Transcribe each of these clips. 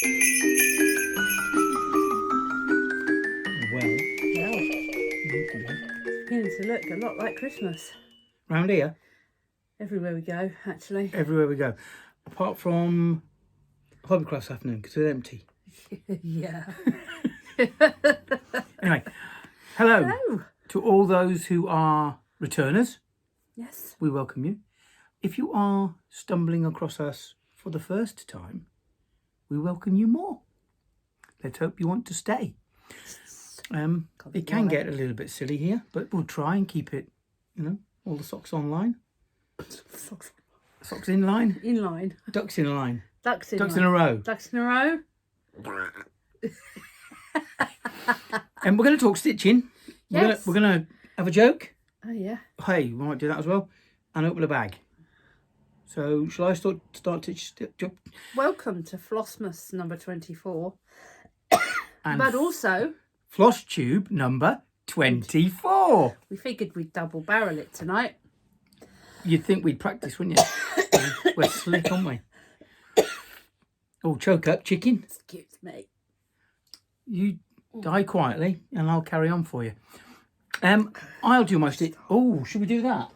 Well, It's beginning to look a lot like Christmas. round here, Everywhere we go, actually. everywhere we go, apart from Hobbycraft afternoon because it's empty. Yeah. Anyway, hello Hello. to all those who are returners. Yes. We welcome you. If you are stumbling across us for the first time, we welcome you more. Let's hope you want to stay. It can get a little bit silly here, but we'll try and keep it, all the socks online. Socks in line. In line. Ducks in line. Ducks in Ducks line. in a row. Ducks in a row. And we're going to talk stitching. Yes. We're going to have a joke. Oh, yeah. Hey, we might do that as well. And open a bag. So, shall I start Welcome to Flossmas number 24. And But also, Flosstube number 24. we figured we'd double barrel it tonight. You'd think we'd practice, wouldn't you? We're slick, aren't we? Oh, choke up, chicken. Excuse me. You die quietly and I'll carry on for you. I'll do my stitch. Oh, should we do that?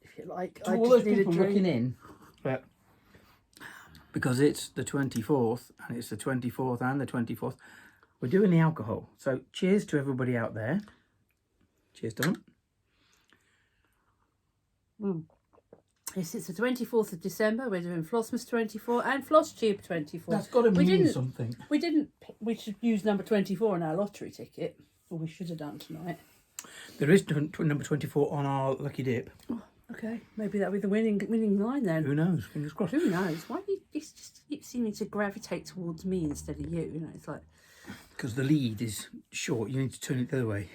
If you like. To I all just those need a people drink. looking in. But because it's the 24th and it's the 24th and the 24th, we're doing the alcohol. So cheers to everybody out there. Cheers, Don. Yes, it's the 24th of December. We're doing Flossmas 24 and Flosstube 24. That's got to We mean didn't- something. We should use number 24 on our lottery ticket. Or we should have done tonight. There is number 24 on our lucky dip. Okay, maybe that'll be the winning line then. Who knows? Fingers crossed. Who knows? Why do you just keep seeming to gravitate towards me instead of you? You know, it's like, Because the lead is short. You need to turn it the other way.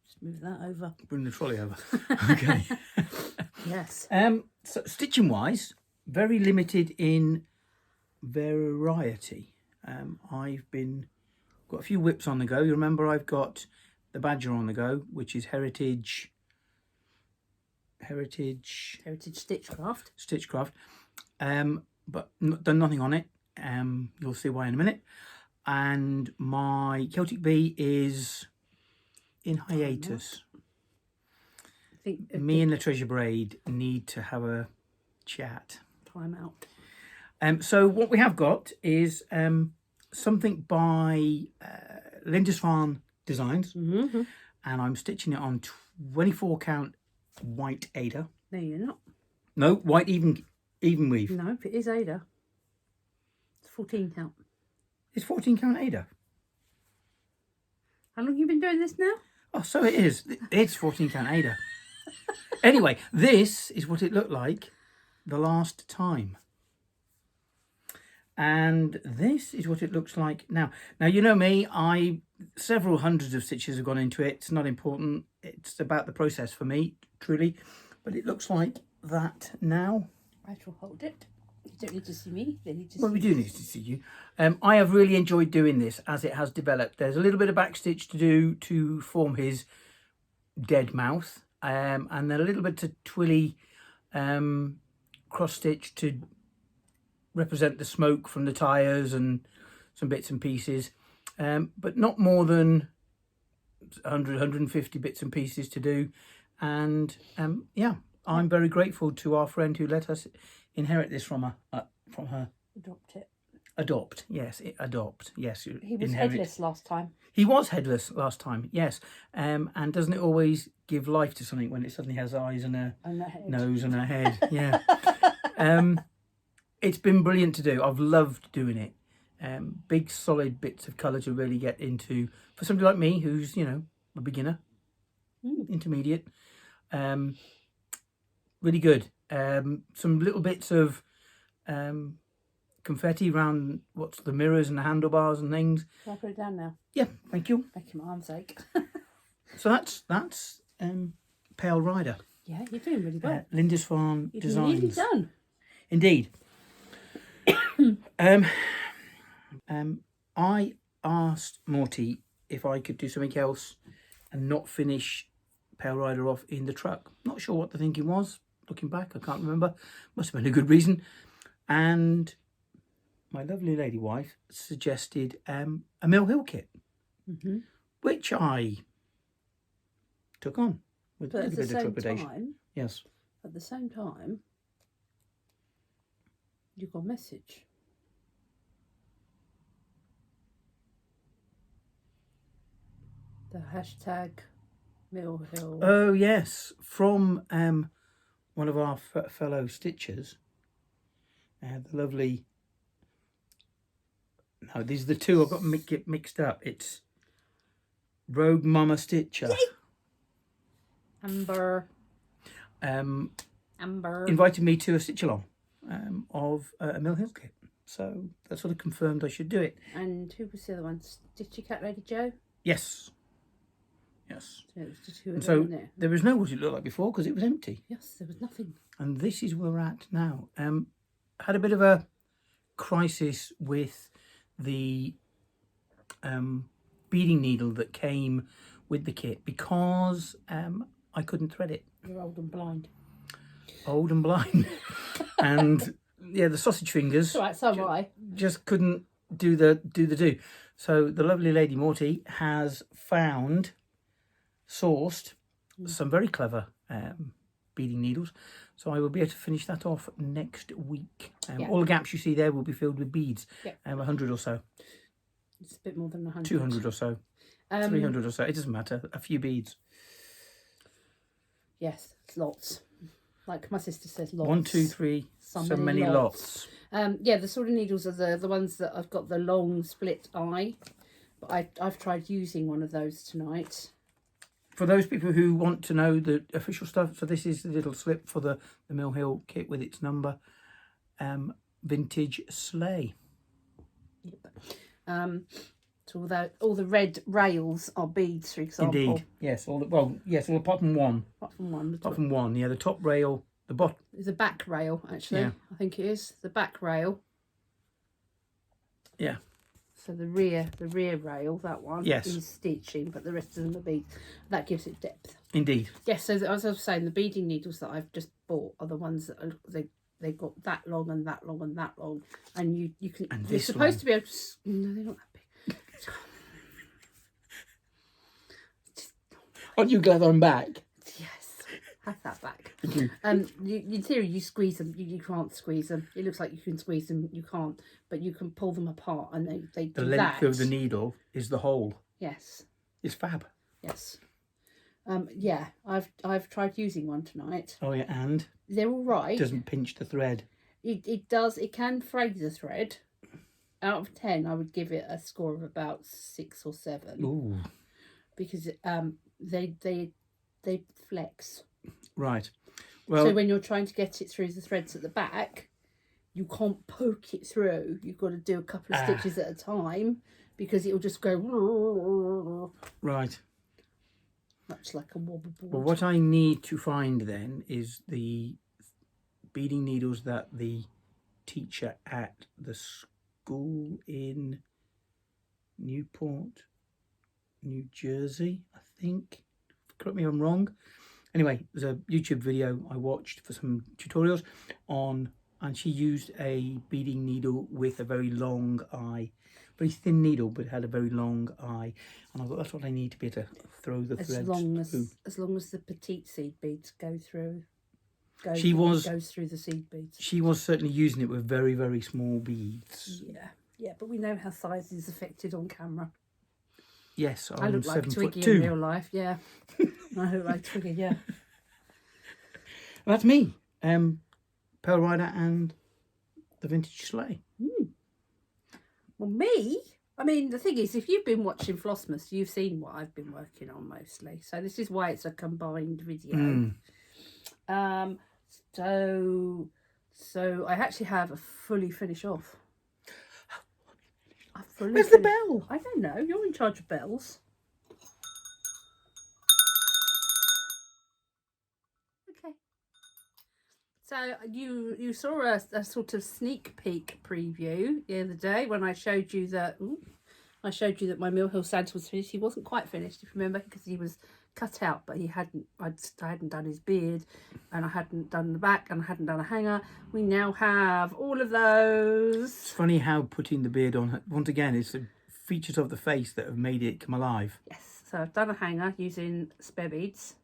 just move that over. Bring the trolley over. Okay. Yes. So stitching wise, very limited in variety. I've got a few whips on the go. You remember I've got the Badger on the go, which is Heritage Stitchcraft. Stitchcraft. But done nothing on it. You'll see why in a minute. And my Celtic Bee is in hiatus. I think Me and the Treasure Braid need to have a chat. time out. So what we have got is something by Lindisfarne Designs, Mm-hmm. and I'm stitching it on 24 count white Ada. No, you're not. No, white even weave. No, it is Ada. It's 14 count. It's 14 count Ada. How long have you been doing this now? Oh, so it is. It's 14 count Ada. Anyway, this is what it looked like the last time. And this is what it looks like now. Now, you know me, several hundreds of stitches have gone into it. It's not important. It's about the process for me, truly. But it looks like that now. I shall hold it. You don't need to see me. They need to Well, see we do need to see you. I have really enjoyed doing this as it has developed. There's a little bit of backstitch to do to form his dead mouth. And then a little bit of twilly cross stitch to represent the smoke from the tyres and some bits and pieces. But not more than 100, 150 bits and pieces to do. And yeah, I'm very grateful to our friend who let us inherit this from her. Adopt it. Adopt, yes, adopt, yes. He was inherit. headless last time. He was headless last time, yes. And doesn't it always give life to something when it suddenly has eyes and a And the head. nose and a head? Yeah. It's been brilliant to do. I've loved doing it. Big solid bits of colour to really get into for somebody like me who's, a beginner, intermediate. Really good. Some little bits of confetti around what's the mirrors and the handlebars and things. Can I put it down now? Yeah, thank you. Making my arms ache. So that's Pale Rider. Yeah, you're doing really well. Lindisfarne You're Designs. nearly done. Indeed. I asked Morti if I could do something else and not finish Pale Rider off in the truck. Not sure what the thinking was. Looking back, I can't remember. Must have been a good reason. And my lovely lady wife suggested a Mill Hill kit, which I took on with But a at little the bit of same trepidation. time, Yes. at the same time, you got a message. The hashtag Mill Hill. Oh yes, from one of our fellow stitchers, the lovely. No, these are the two I've got get mixed up. It's Rogue Mama Stitcher. Amber. Invited me to a stitch along of a Mill Hill kit, so that sort of confirmed I should do it. And who was the other one? Stitchy Cat Lady Joe? Yes. Yes. So it was just two of And them, so wasn't it? there was no what it looked like before because it was empty. Yes, there was nothing. And this is where we're at now. Had a bit of a crisis with the beading needle that came with the kit because I couldn't thread it. You're old and blind. Old and blind. And yeah, the sausage fingers It's all right, so am I. just couldn't do the do. So the lovely lady Morti has sourced some very clever beading needles. So I will be able to finish that off next week. All the gaps you see there will be filled with beads. 100 or so. It's a bit more than 100. 200 or so. 300 or so. It doesn't matter. A few beads. Yes, it's lots. Like my sister says, lots. 1, 2, 3. So many lots. Yeah, the sort of needles are the ones that I've got the long split eye. But I've tried using one of those tonight. For those people who want to know the official stuff, so this is the little slip for the Mill Hill kit with its number. Vintage Sleigh. Yep. So all the red rails are beads, for example. Indeed. Yes. All apart from one. Apart from one. Apart from one. Yeah, the top rail, the bottom. It's a back rail, actually. Yeah. I think it is. The back rail. Yeah. So the rear rail, that one, Yes. is stitching, but the rest of them are beads. That gives it depth. Indeed. Yes, so as I was saying, the beading needles that I've just bought are the ones that are, they've got that long and that long and that long. And you can, And you're this supposed long. to be able to, no, they're not that big. Aren't you glad I'm back? Yes, have that back. Thank you. In theory, you squeeze them. You can't squeeze them. It looks like you can squeeze them. You can't, but you can pull them apart, and they The do length that. of the needle is the hole. Yes. It's fab. Yes. Yeah, I've tried using one tonight. Oh yeah, and They're all right. it doesn't pinch the thread. It does. It can fray the thread. Out of 10, I would give it a score of about 6 or 7. Ooh. Because they flex. Right. Well, So when you're trying to get it through the threads at the back, you can't poke it through. You've got to do a couple of stitches at a time because it'll just go right. much like a wobble board. Well, what I need to find then is the beading needles that the teacher at the school in Newport, New Jersey, I think. Correct me if I'm wrong. Anyway, there's a YouTube video I watched for some tutorials on, and she used a beading needle with a very long eye. Very thin needle, but it had a very long eye. And I thought that's what I need to be able to throw the threads through. As long as the petite seed beads go through. Goes through the seed beads. She was certainly using it with very, very small beads. Yeah, but we know how size is affected on camera. Yes, I I'm look like 7'2". Twiggy in real life, yeah. I look like Twiggy, yeah. That's me, Pearl Rider and the Vintage Sleigh. Well, me? I mean, the thing is, if you've been watching Flossmas, you've seen what I've been working on mostly. So this is why it's a combined video. So I actually have a fully finish off. Where's the bell? I don't know. You're in charge of bells. Okay. So you saw a sort of sneak peek preview the other day when I showed you that. I showed you that my Mill Hill Santa was finished. He wasn't quite finished, if you remember, because he was cut out, but I hadn't done his beard, and I hadn't done the back, and I hadn't done a hanger. We now have all of those. It's funny how putting the beard on, once again, it's the features of the face that have made it come alive. Yes, so I've done a hanger using spare beads,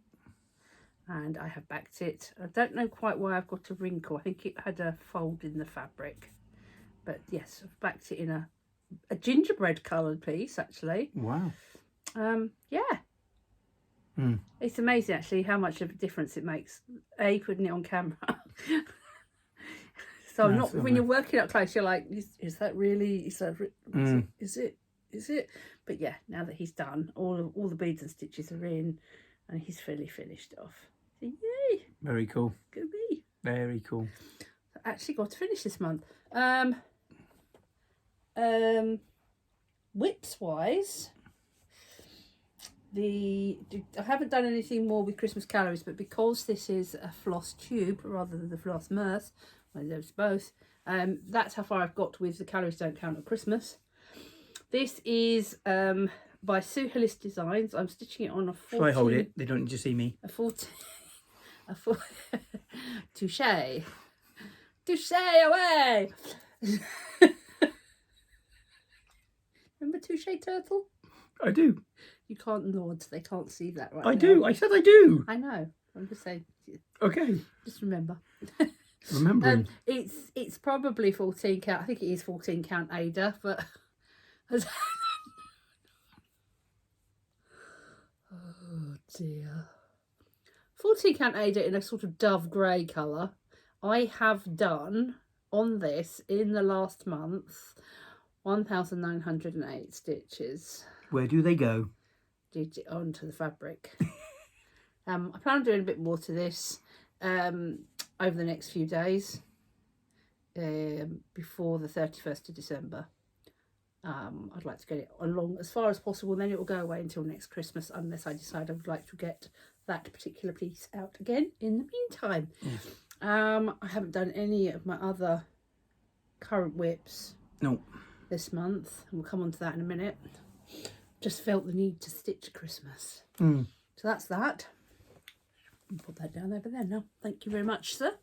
and I have backed it. I don't know quite why I've got a wrinkle. I think it had a fold in the fabric, but yes, I've backed it in a gingerbread coloured piece, actually. Wow. Yeah. It's amazing actually how much of a difference it makes, putting it on camera. So No, not when you're working up close, you're like, is that really, is it? But yeah, now that he's done, all the beads and stitches are in, and he's fully finished off. So yay! Very cool. Go me. Very cool. I actually got to finish this month. Whips wise, I haven't done anything more with Christmas calories, but because this is a Flosstube rather than the Flossmass, well, there's both, that's how far I've got with the calories don't count at Christmas. This is by Hillis Designs. I'm stitching it on a 14. Shall I hold it? They don't need to see me. Touche away. Remember Touche Turtle? I do. You can't nod, they can't see that right I now. do. I said I do. I know. I'm just saying. Okay. Just remember. Remembering. It's probably 14 count. I think it is 14 count Ada, but oh dear. 14 count Ada in a sort of dove grey colour. I have done on this in the last month 1,908 stitches. Where do they go? Onto the fabric. I plan on doing a bit more to this over the next few days before the 31st of December. I'd like to get it along as far as possible, and then it will go away until next Christmas, unless I decide I would like to get that particular piece out again in the meantime. Yes. I haven't done any of my other current whips this month, and we'll come on to that in a minute. Just felt the need to stitch Christmas. So that's that. I'll put that down over there now. Thank you very much, sir.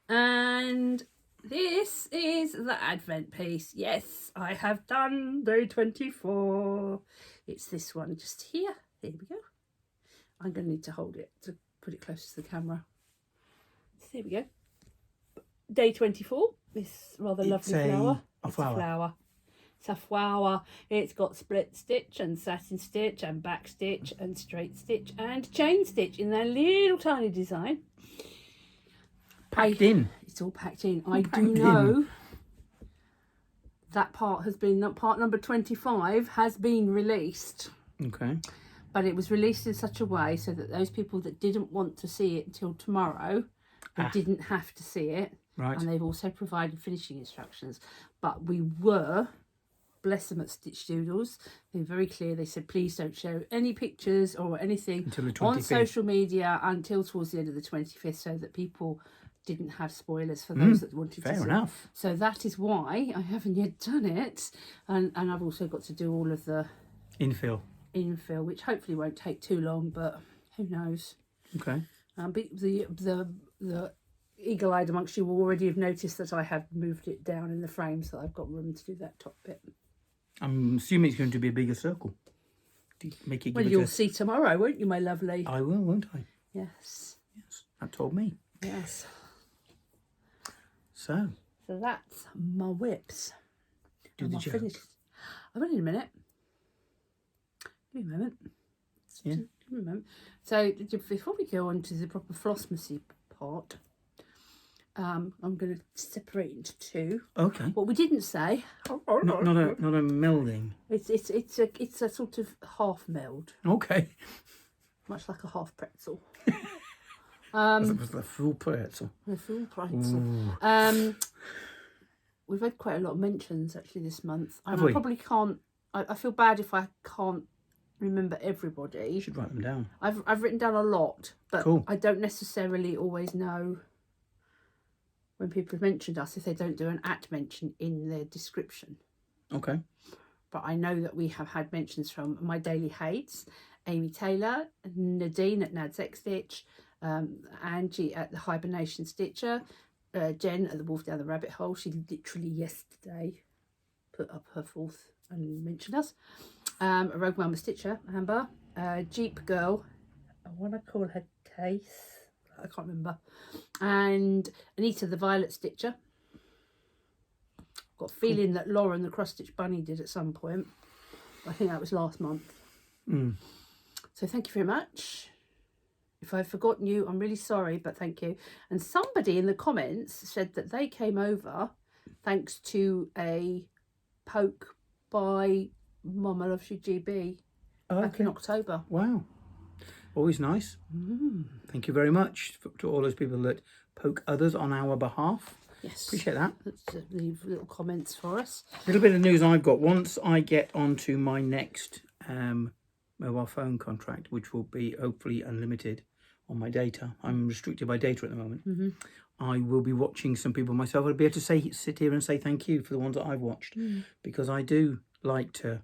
And this is the Advent piece. Yes, I have done day 24. It's this one just here. Here we go. I'm going to need to hold it to put it closer to the camera. So there we go. Day 24. This rather lovely flower. A flower. It's a flower. It's got split stitch and satin stitch and back stitch and straight stitch and chain stitch in that little tiny design. Packed in. It's all packed in. I do know that part number 25 has been released. Okay. But it was released in such a way so that those people that didn't want to see it until tomorrow didn't have to see it. Right. And they've also provided finishing instructions. But we were, bless them at Stitchdoodles, they were very clear. They said, please don't show any pictures or anything until the 25th. On social media until towards the end of the 25th, so that people didn't have spoilers for those that wanted to see. Fair enough. So that is why I haven't yet done it. And I've also got to do all of the infill, which hopefully won't take too long, but who knows. Okay. But the eagle-eyed amongst you will already have noticed that I have moved it down in the frame, so I've got room to do that top bit. I'm assuming it's going to be a bigger circle. Make it. Well, you'll see tomorrow, won't you, my lovely? I will, won't I? Yes. Yes, that told me. Yes. So that's my whips. Do the job. Finished. I will in a minute. Give me a moment. Yeah. Give me a moment. So before we go on to the proper flossmassy part, I'm going to separate into two. Okay. What we didn't say. Not a melding. It's a sort of half meld. Okay. Much like a half pretzel. It was the full pretzel. The full pretzel. We've had quite a lot of mentions actually this month. And I probably can't. I feel bad if I can't remember everybody. You should write them down. I've written down a lot, but cool. I don't necessarily always know when people have mentioned us if they don't do an @ mention in their description. Okay. But I know that we have had mentions from My Daily Hates, Amy Taylor, Nadine at Nadezhda Stitch, Angie at the Hibernation Stitcher, Jen at the Wolf Down the Rabbit Hole. She literally yesterday put up her 4th and mentioned us. Rogue Mama Stitcher, Amber, Jeep Girl, I want to call her Case, I can't remember, and Anita the Violet Stitcher. Got a feeling that Lauren the Cross Stitch Bunny did at some point. I think that was last month. So thank you very much. If I've forgotten you, I'm really sorry, but thank you. And somebody in the comments said that they came over thanks to a poke by Mama Loves You GB back in October. Wow. Always nice. Thank you very much to all those people that poke others on our behalf. Yes. Appreciate that. Let's leave little comments for us. A little bit of news I've got. Once I get onto my next mobile phone contract, which will be hopefully unlimited on my data. I'm restricted by data at the moment. I will be watching some people myself. I'll be able to sit here and say thank you for the ones that I've watched, because I do like to,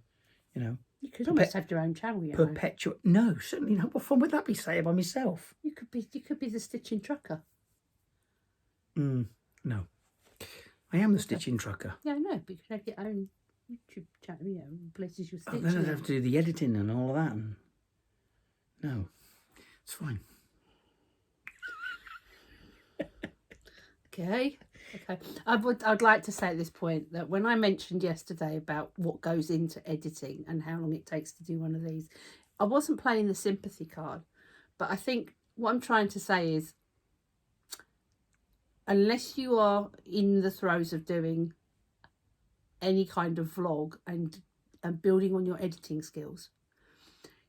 you know. You could almost have your own channel, you know. No, certainly not. What fun would that be, say it by myself? You could be the stitching trucker. No. I am the stitching trucker. Yeah, I know, but you could have your own YouTube channel, you know, places you're stitching. Then I'd have to do the editing and all of that. And... No, it's fine. Okay. I'd like to say at this point that when I mentioned yesterday about what goes into editing and how long it takes to do one of these, I wasn't playing the sympathy card, but I think what I'm trying to say is, unless you are in the throes of doing any kind of vlog and building on your editing skills,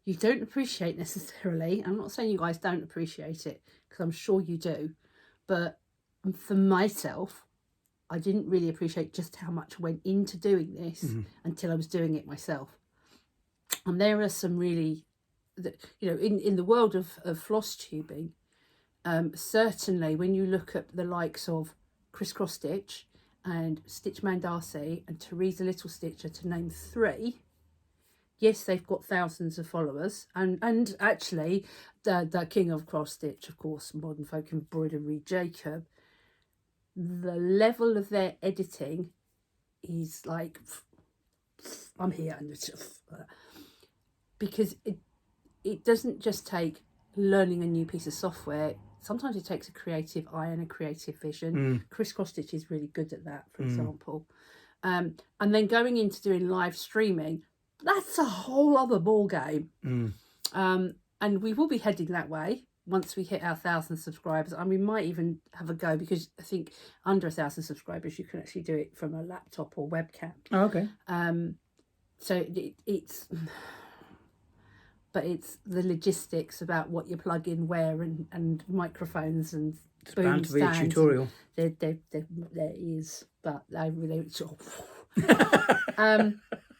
you don't appreciate necessarily. I'm not saying you guys don't appreciate it, because I'm sure you do, but for myself, I didn't really appreciate just how much went into doing this until I was doing it myself. And there are some really, you know, in the world of floss tubing, certainly when you look at the likes of Chris Cross Stitch and Stitchman Darcy and Teresa Little Stitcher, to name 3, yes, they've got thousands of followers, and actually the king of cross stitch, of course, Modern Folk Embroidery, Jacob, the level of their editing is like, I'm here, and because it doesn't just take learning a new piece of software. Sometimes it takes a creative eye and a creative vision. Chris Cross Stitch is really good at that, for example. And then going into doing live streaming, that's a whole other ball game. And we will be heading that way once we hit our 1,000 subscribers. And we might even have a go, because I think under 1,000 subscribers you can actually do it from a laptop or webcam. Oh, okay. So it's the logistics about what you plug in where, and microphones and it's bound to be a tutorial. There is, but I really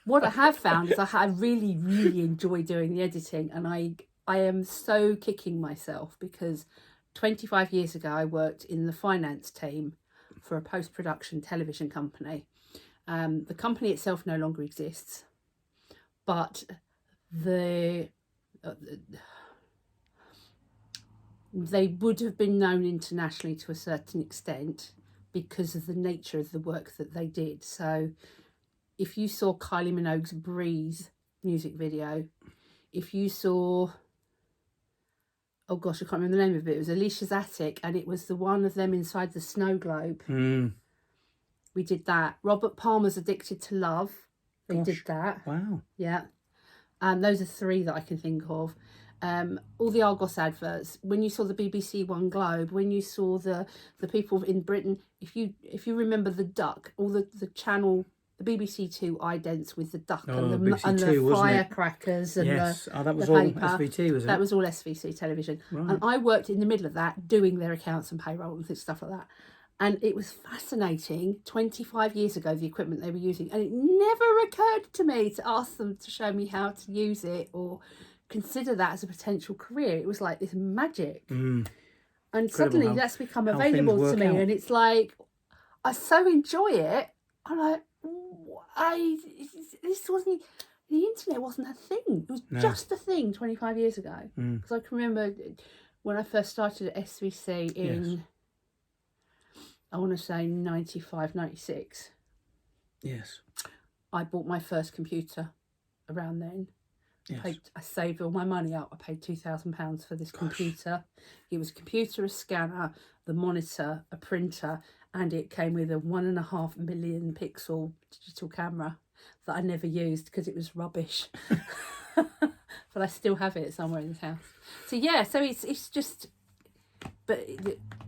what I have found is I really enjoy doing the editing, and I am so kicking myself, because 25 years ago I worked in the finance team for a post-production television company. The company itself no longer exists, but they would have been known internationally to a certain extent because of the nature of the work that they did. So if you saw Kylie Minogue's Breeze music video, if you saw, oh gosh, I can't remember the name of it, it was Alicia's Attic, and it was the one of them inside the snow globe. We did that. Robert Palmer's Addicted to Love, they did that. Wow. Yeah. Those are 3 that I can think of. All the Argos adverts, when you saw the BBC One Globe, when you saw the people in Britain, if you remember the duck, all the channel, the BBC Two idents with the duck and the firecrackers and yes. That was the all paper. SVT, was it? That was all SVC television. Right. And I worked in the middle of that, doing their accounts and payroll and stuff like that. And it was fascinating, 25 years ago, the equipment they were using. And it never occurred to me to ask them to show me how to use it or consider that as a potential career. It was like this magic. And suddenly that's become available to me. And it's like, I so enjoy it. I'm like, this wasn't, the internet wasn't a thing. It was just a thing 25 years ago. Because I can remember when I first started at SVC in, I want to say 95, 96. Yes. I bought my first computer around then. Yes. I saved all my money up. I paid £2,000 for this computer. It was a computer, a scanner, the monitor, a printer, and it came with a 1.5 million pixel digital camera that I never used because it was rubbish. But I still have it somewhere in the house. So yeah, so it's just, but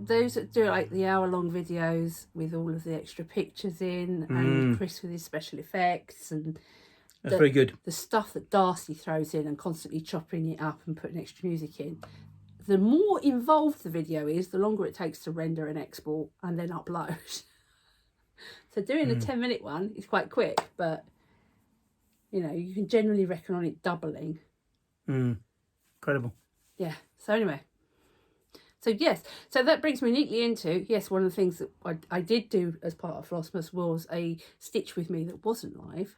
those that do like the hour-long videos with all of the extra pictures in, and Chris with his special effects, and that's very good. The stuff that Darcy throws in and constantly chopping it up and putting extra music in. The more involved the video is, the longer it takes to render and export and then upload. So doing a 10-minute one is quite quick, but you know, you can generally reckon on it doubling. Incredible. Yeah. So anyway. So yes, so that brings me neatly into, yes, one of the things that I did do as part of Flossmas was a stitch with me that wasn't live.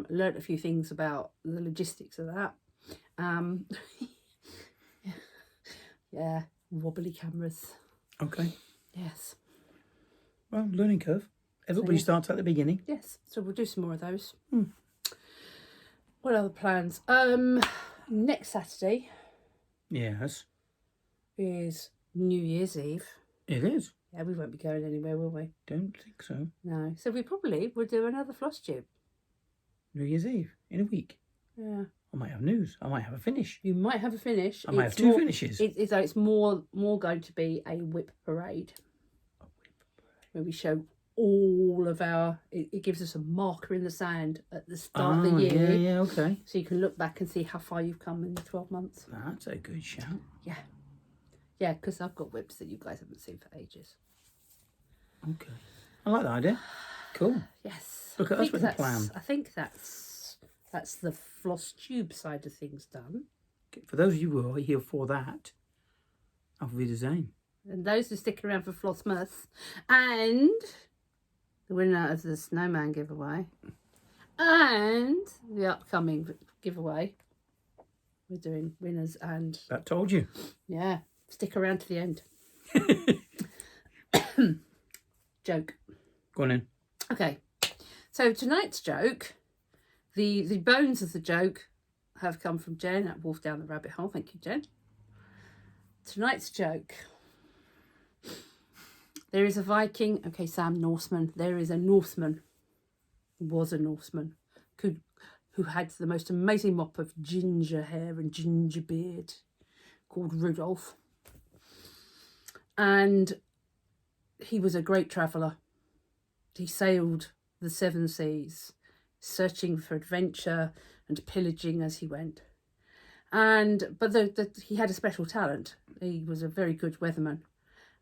Learned a few things about the logistics of that. Yeah, wobbly cameras. Okay. Yes. Well, learning curve. Everybody starts at the beginning. Yes, so we'll do some more of those. What other plans? Next Saturday. Yes. Is New Year's Eve. It is. Yeah, we won't be going anywhere, will we? Don't think so. No. So we probably will do another Flosstube. New Year's Eve in a week. Yeah. I might have news. I might have a finish. You might have a finish. I might have two finishes. It's more going to be a whip parade. A whip parade. Where we show all of our... It gives us a marker in the sand at the start of the year. Yeah, okay. So you can look back and see how far you've come in the 12 months. That's a good shout. Yeah. Yeah, because I've got whips that you guys haven't seen for ages. Okay. I like that idea. Cool. Yes. Look at us with a plan. I think that's the Flosstube side of things done. For those of you who are here for that, auf Wiedersehen. And those who stick around for Flossmas and the winner of the snowman giveaway and the upcoming giveaway. We're doing winners and... That told you. Yeah. Stick around to the end. Joke. Go on in. Okay. So tonight's joke, the bones of the joke have come from Jen at Wolf Down the Rabbit Hole. Thank you, Jen. Tonight's joke. There is a Viking. Okay, Sam, Norseman. There is a Norseman. Was a Norseman. Who had the most amazing mop of ginger hair and ginger beard called Rudolph. And he was a great traveller. He sailed the 7 seas, searching for adventure and pillaging as he went. But he had a special talent. He was a very good weatherman.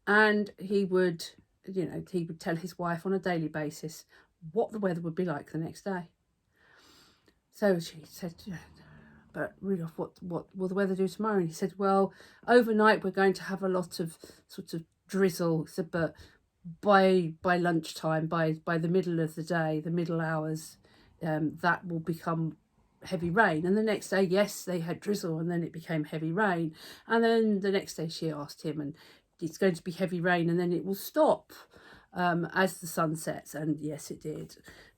And he would tell his wife on a daily basis what the weather would be like the next day. So she said, but Rudolph, what will the weather do tomorrow? And he said, well, overnight we're going to have a lot of sort of drizzle. He said, but by lunchtime, by the middle of the day, the middle hours, that will become heavy rain. And the next day, yes, they had drizzle, and then it became heavy rain. And then the next day she asked him, and it's going to be heavy rain, and then it will stop as the sun sets. And yes, it did.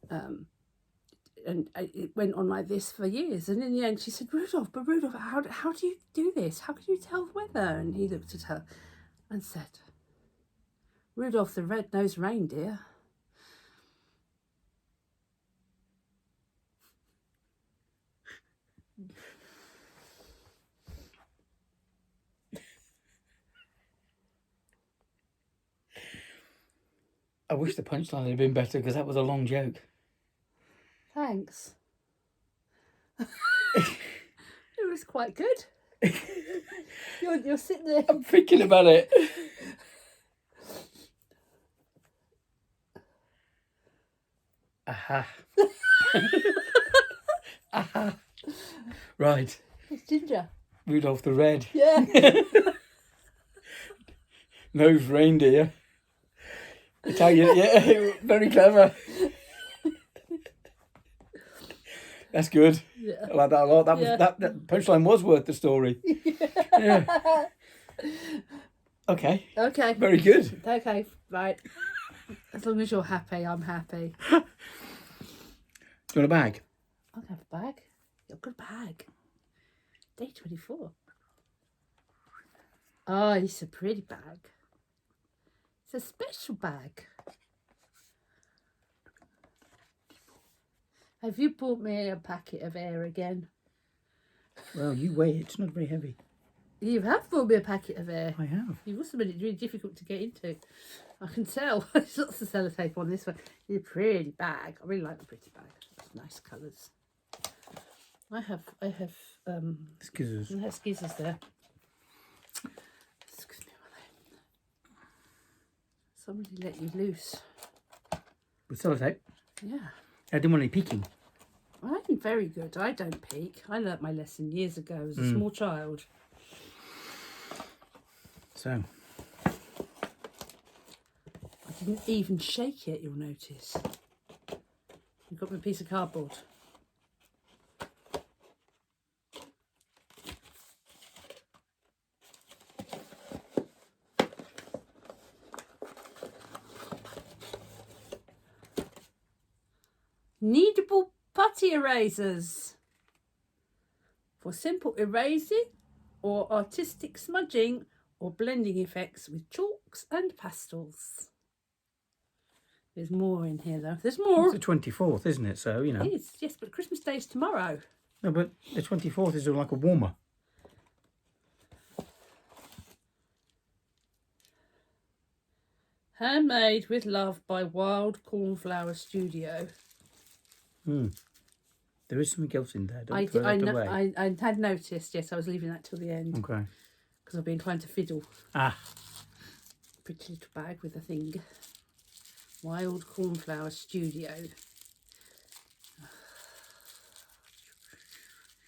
And it went on like this for years. And in the end, she said, Rudolph, how do you do this? How can you tell the weather? And he looked at her and said, Rudolph the red-nosed reindeer. I wish the punchline had been better because that was a long joke. Thanks. It was quite good. You're sitting there. I'm thinking about it. Aha. Aha. Right. It's ginger. Rudolph the Red. Yeah. Nose reindeer. Italian, yeah, very clever. That's good. Yeah. I like that a lot. That was that punchline was worth the story. Yeah. Okay. Okay. Very good. Okay, right. As long as you're happy, I'm happy. Do you want a bag? I'll have a bag. You've got a bag. Day 24. Oh, it's a pretty bag. It's a special bag. Have you bought me a packet of air again? Well, you weigh it. It's not very heavy. You have bought me a packet of air. I have. You must have made it really difficult to get into. I can tell. There's lots of sellotape on this one. It's a pretty bag. I really like the pretty bag. It's nice colours. I have Skizzers. I have skizzers there. Excuse me while somebody let you loose. With sellotape? Yeah. I didn't want any peeking. I'm very good. I don't peek. I learnt my lesson years ago as a small child. So. I didn't even shake it, you'll notice. You've got me a piece of cardboard. Kneadable putty erasers for simple erasing or artistic smudging or blending effects with chalks and pastels. There's more in here though. There's more. It's the 24th, isn't it? So, you know. It is, yes, but Christmas Day is tomorrow. No, but the 24th is like a warmer. Handmade with love by Wild Cornflower Studio. There is something else in there. I away. had noticed, yes, I was leaving that till the end. Okay. Because I've been trying to fiddle. Ah. Pretty little bag with a thing. Wild Cornflower Studio.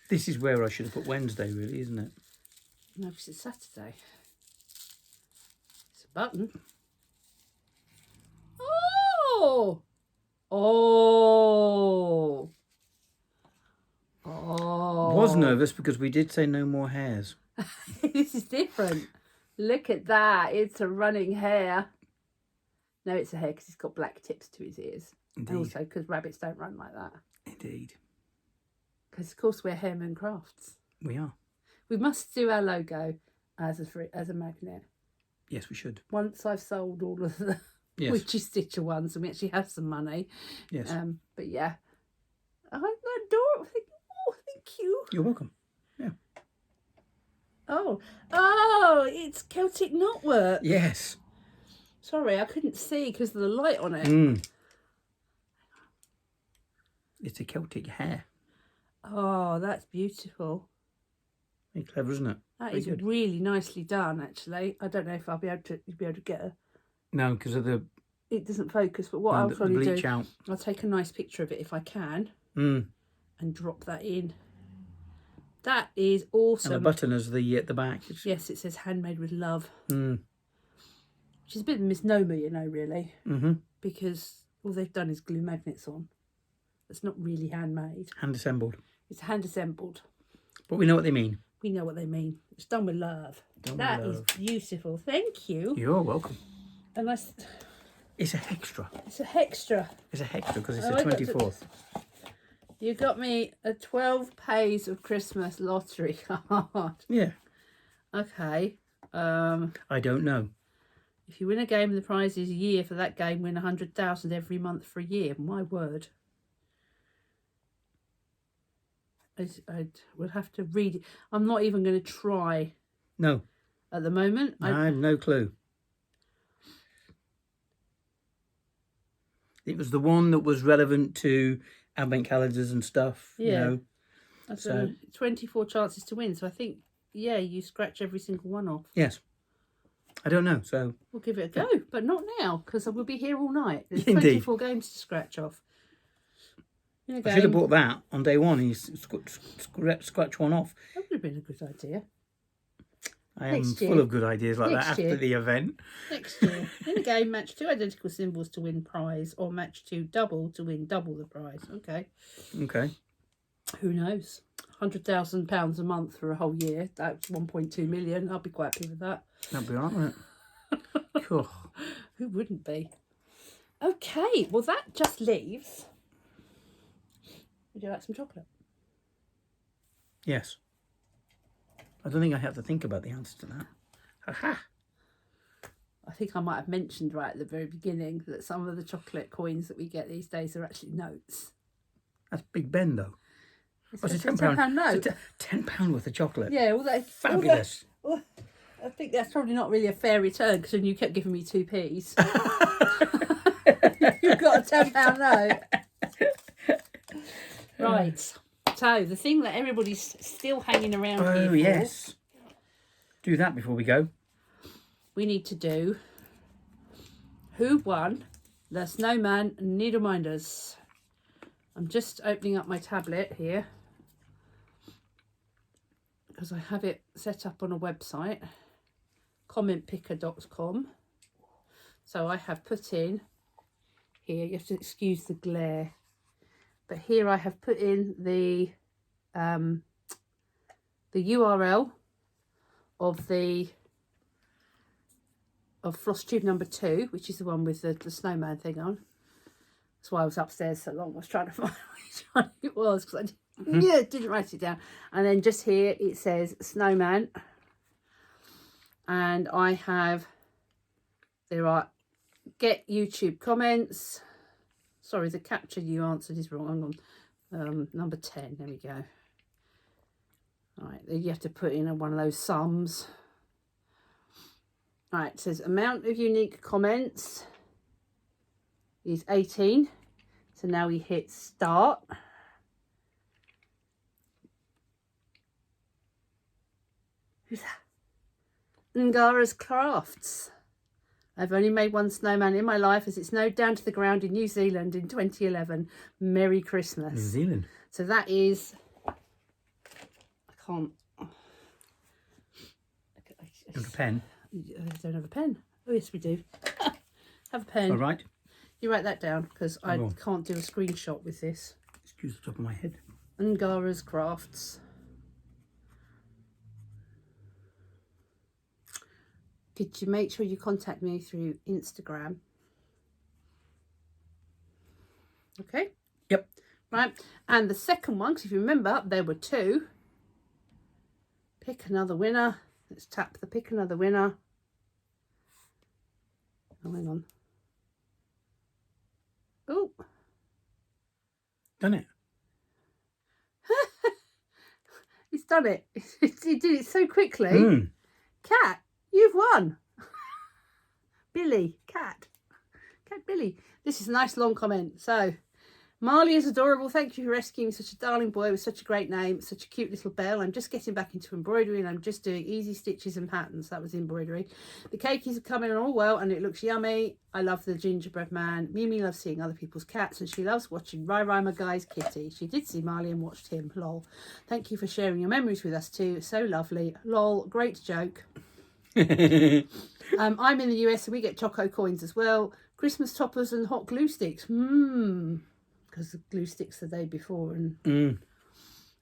This is where I should have put Wednesday, really, isn't it? No, because it's Saturday. It's a button. Oh! Oh! Oh! Was nervous because we did say no more hairs. This is different. Look at that. It's a running hair. No, it's a hair because he's got black tips to his ears. Indeed. And also because rabbits don't run like that. Indeed. Because, of course, we're Hairman Crafts. We are. We must do our logo as a magnet. Yes, we should. Once I've sold all of the Witchy Stitcher ones and we actually have some money. Yes. But yeah. I adore it. Oh, thank you. You're welcome. Yeah. Oh, it's Celtic knotwork. Yes. Sorry, I couldn't see because of the light on it. It's a Celtic hair. Oh, that's beautiful. Very clever, isn't it? That Very is good. really nicely done, actually. I don't know if I'll be able to get a... No, because of the... It doesn't focus, but what I'll the probably bleach do... out. I'll take a nice picture of it if I can. And drop that in. That is awesome. And the button is the back. Yes, it says handmade with love. Mm. Which is a bit of a misnomer, you know, really. Mm-hmm. Because all they've done is glue magnets on. It's not really handmade. Hand assembled. It's hand assembled. But we know what they mean. We know what they mean. It's done with love. That is beautiful. Thank you. You're welcome. And it's a hextra. It's a hextra. It's a hextra because it's Oh, the 24th. You got me a 12 Pays of Christmas lottery card. Yeah. Okay. I don't know. If you win a game and the prize is a year for that game, win 100,000 every month for a year. My word. I will have to read it. I'm not even going to try. No. At the moment. I have no clue. It was the one that was relevant to advent calendars and stuff. Yeah. You know. So 24 chances to win. So I think, yeah, you scratch every single one off. Yes. I don't know. So we'll give it a go, but not now because we'll be here all night. There's Indeed. 24 games to scratch off. I should have bought that on day one. You scratch one off. That would have been a good idea. I am full of good ideas like that after the event. Next year. In a game, match 2 identical symbols to win prize or match 2 double to win double the prize. Okay. Okay. Who knows? £100,000 a month for a whole year. That's 1.2 million. I'll be quite happy with that. That'd be all right, wouldn't it? Cool. Who wouldn't be? Okay, well that just leaves. Would you like some chocolate? Yes. I don't think I have to think about the answer to that. Ha-ha. I think I might have mentioned right at the very beginning that some of the chocolate coins that we get these days are actually notes. That's Big Ben, though. It's What's a £10 note. £10 worth of chocolate. Yeah, all that. Fabulous. I think that's probably not really a fair return because then you kept giving me 2p's. You've got a £10 note. Right. So the thing that everybody's still hanging around here for. Oh, yes. Do that before we go. We need to do who won the Snowman Needle Minders. I'm just opening up my tablet here because I have it set up on a website, commentpicker.com. So I have put in here, you have to excuse the glare, but here I have put in the URL of Flosstube number 2, which is the one with the snowman thing on. That's why I was upstairs so long. I was trying to find which one it was because I didn't write it down. And then just here it says snowman. And I have, there are get YouTube comments. Sorry, the capture you answered is wrong. Hang on. Number 10, there we go. All right, you have to put in one of those sums. All right, it says amount of unique comments is 18. So now we hit start. Who's that? Ngara's Crafts. I've only made one snowman in my life as it snowed down to the ground in New Zealand in 2011. Merry Christmas. New Zealand. So that is, I can't. Have a pen. I don't have a pen. Oh yes, we do. Have a pen. All right. You write that down because I can't do a screenshot with this. Excuse the top of my head. Ngara's Crafts. Could you make sure you contact me through Instagram? Okay. Yep. Right. And the second one, because if you remember, there were 2. Pick another winner. Let's tap the pick another winner. Oh, hang on. Oh. Done it. It's done it. It did it so quickly. Cat, you've won. Billy, Cat Billy. This is a nice long comment. So, Marley is adorable. Thank you for rescuing such a darling boy with such a great name, such a cute little bell. I'm just getting back into embroidery and I'm just doing easy stitches and patterns. That was embroidery. The cakeys are coming on all well and it looks yummy. I love the gingerbread man. Mimi loves seeing other people's cats and she loves watching Rai my guy's kitty. She did see Marley and watched him. Lol. Thank you for sharing your memories with us too. So lovely. Lol. Great joke. I'm in the US so we get choco coins as well. Christmas toppers and hot glue sticks. Because the glue sticks the day before and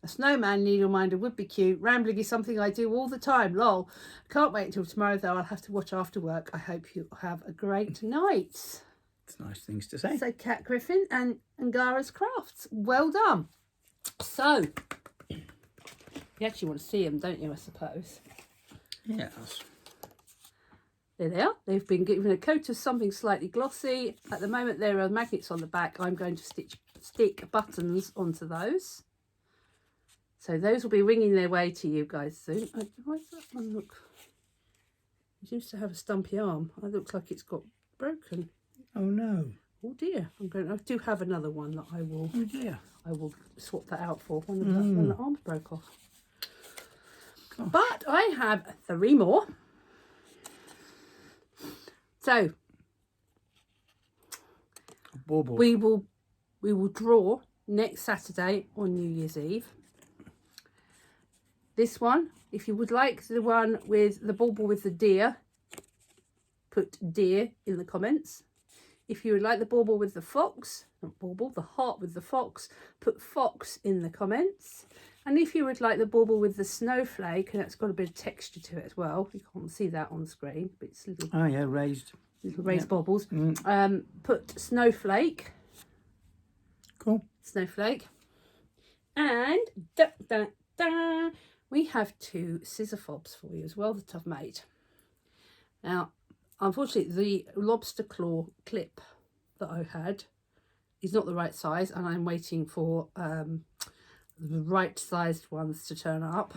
a snowman needle minder would be cute. Rambling is something I do all the time. Lol. Can't wait until tomorrow though. I'll have to watch after work. I hope you have a great night. It's nice things to say. So Cat Griffin and Ngara's Crafts. Well done. So you actually want to see them, don't you, I suppose? Yes. There they are. They've been given a coat of something slightly glossy. At the moment there are magnets on the back. I'm going to stick buttons onto those. So those will be winging their way to you guys soon. Why does that one look? It seems to have a stumpy arm. It looks like it's got broken. Oh no. Oh dear. I do have another one that I will. Oh dear. I will swap that out for one of the arms broke off. Gosh. But I have 3 more. So we will draw next Saturday on New Year's Eve. This one, if you would like the one with the bauble with the deer, put deer in the comments. If you would like the bauble with the fox, not bauble, the heart with the fox, put fox in the comments. And if you would like the bauble with the snowflake, and it's got a bit of texture to it as well, you can't see that on screen, but it's little, Oh yeah, raised baubles. Put snowflake. Cool. Snowflake. And we have 2 scissor fobs for you as well that I've made. Now, unfortunately, the lobster claw clip that I had is not the right size, and I'm waiting for the right sized ones to turn up.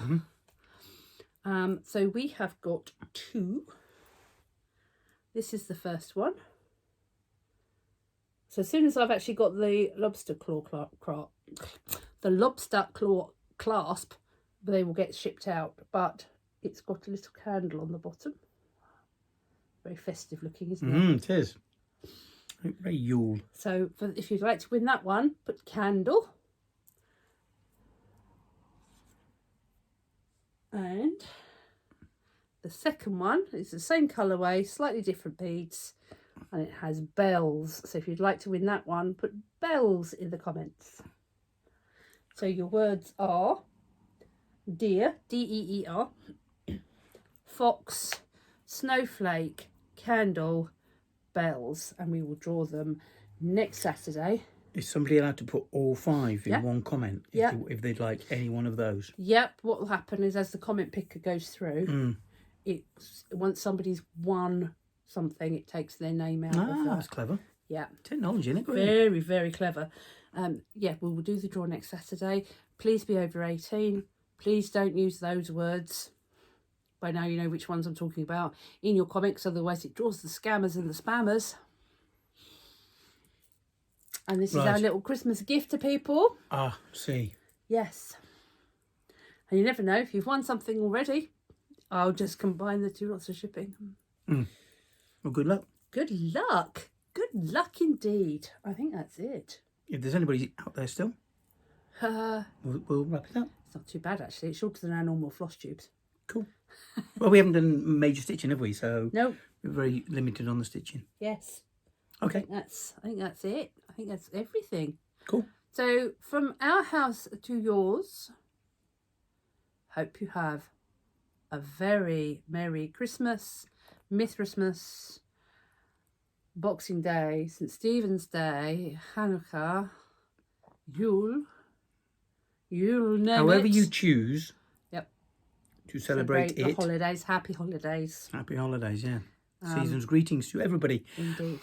So we have got 2. This is the first one. So as soon as I've actually got the lobster claw clasp, they will get shipped out. But it's got a little candle on the bottom. Very festive looking, isn't it? It is. Very Yule. So if you'd like to win that one, put candle. And the second one is the same colourway, slightly different beads, and it has bells. So if you'd like to win that one, put bells in the comments. So your words are deer, D-E-E-R, fox, snowflake, candle, bells, and we will draw them next Saturday. Is somebody allowed to put all 5 in one comment if they'd like any one of those? Yep. What will happen is as the comment picker goes through, once somebody's won something, it takes their name out of that. That's clever. Yeah. Technology, isn't it? Very, very clever. Yeah, we will do the draw next Saturday. Please be over 18. Please don't use those words. By now you know which ones I'm talking about in your comics, otherwise it draws the scammers and the spammers. And this is our little Christmas gift to people. See. Yes. And you never know, if you've won something already, I'll just combine the 2 lots of shipping. Well, good luck. Good luck. Good luck indeed. I think that's it. If there's anybody out there still, we'll wrap it up. It's not too bad, actually. It's shorter than our normal floss tubes. Cool. Well, we haven't done major stitching, have we? So no, we're very limited on the stitching. Yes. Okay. I think that's it. I think that's everything. Cool. So from our house to yours, hope you have a very Merry Christmas, Mithrismas, Boxing Day, St. Stephen's Day, Hanukkah, Yule, However you choose. Yep. To celebrate the holidays. Happy holidays. Happy holidays, yeah. Season's greetings to everybody. Indeed.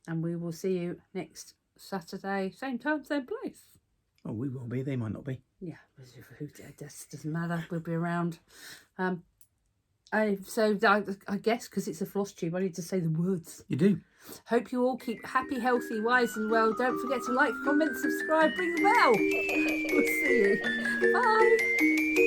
And we will see you next Saturday, same time, same place. Oh, we will be. They might not be. Yeah, it doesn't matter. We'll be around. So I guess because it's a floss tube, I need to say the words. You do. Hope you all keep happy, healthy, wise and well. Don't forget to like, comment, subscribe, ring the bell. We'll see you. Bye.